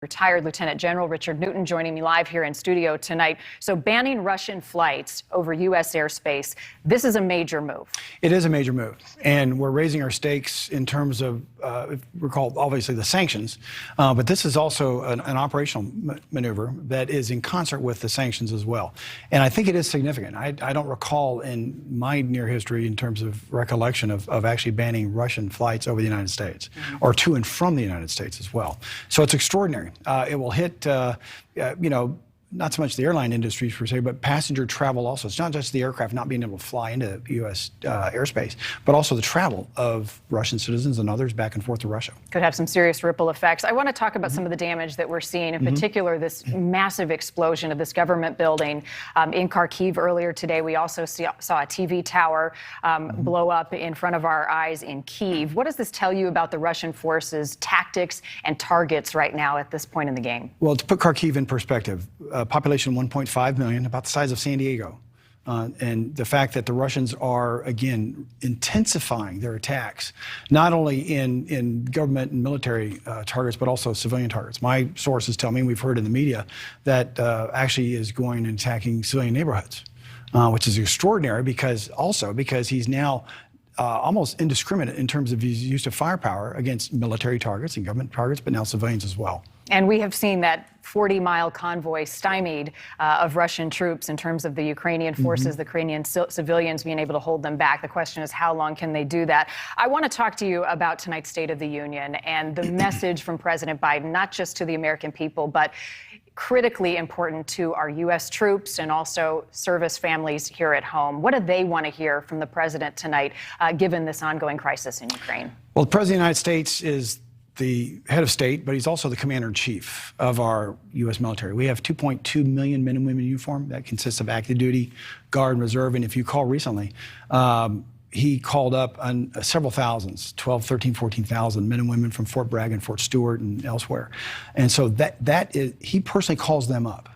Retired Lieutenant General Richard Newton joining me live here in studio tonight. So banning Russian flights over U.S. airspace, this is a major move. It is a major move. And we're raising our stakes in terms of, if you recall, obviously the sanctions. But this is also an operational maneuver that is in concert with the sanctions as well. And I think it is significant. I don't recall in my near history in terms of recollection of actually banning Russian flights over the United States or to and from the United States as well. So it's extraordinary. It will hit, not so much the airline industry per se, but passenger travel also. It's not just the aircraft not being able to fly into U.S. Airspace, but also the travel of Russian citizens and others back and forth to Russia. Could have some serious ripple effects. I want to talk about some of the damage that we're seeing, in particular this massive explosion of this government building in Kharkiv earlier today. We also saw a TV tower blow up in front of our eyes in Kyiv. What does this tell you about the Russian forces' tactics and targets right now at this point in the game? Well, to put Kharkiv in perspective, population 1.5 million, about the size of San Diego. And the fact that the Russians are, again, intensifying their attacks, not only in government and military targets, but also civilian targets. My sources tell me, we've heard in the media, that actually is going and attacking civilian neighborhoods, which is extraordinary because he's now almost indiscriminate in terms of his use of firepower against military targets and government targets, but now civilians as well. And we have seen that 40-mile convoy stymied of Russian troops in terms of the Ukrainian forces, the Ukrainian civilians being able to hold them back. The question is, how long can they do that? I want to talk to you about tonight's State of the Union and the message from President Biden, not just to the American people, but critically important to our U.S. troops and also service families here at home. What do they want to hear from the president tonight, given this ongoing crisis in Ukraine? Well, the President of the United States is the head of state, but he's also the commander-in-chief of our U.S. military. We have 2.2 million men and women in uniform. That consists of active duty, guard, and reserve. And if you call recently, he called up on several thousands, 12, 13, 14,000 men and women from Fort Bragg and Fort Stewart and elsewhere. And so that is, he personally calls them up.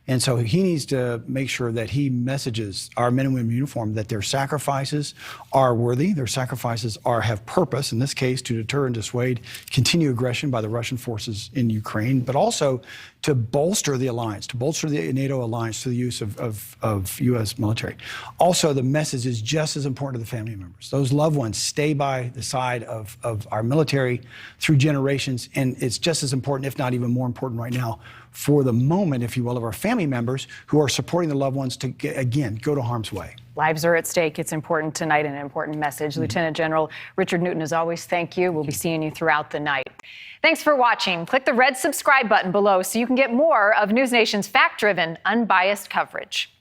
And so he needs to make sure that he messages our men and women in uniform that their sacrifices are worthy, their sacrifices have purpose, in this case, to deter and dissuade continued aggression by the Russian forces in Ukraine, but also to bolster the alliance, to bolster the NATO alliance through the use of U.S. military. Also, the message is just as important to the family members. Those loved ones stay by the side of our military through generations, and it's just as important, if not even more important right now, for the moment, if you will, of our family members who are supporting the loved ones to, again, go to harm's way. Lives are at stake. It's important tonight, and an important message. Lieutenant General Richard Newton, as always, thank you. We'll be seeing you throughout the night. Thanks for watching. Click the red subscribe button below so you can get more of NewsNation's fact-driven, unbiased coverage.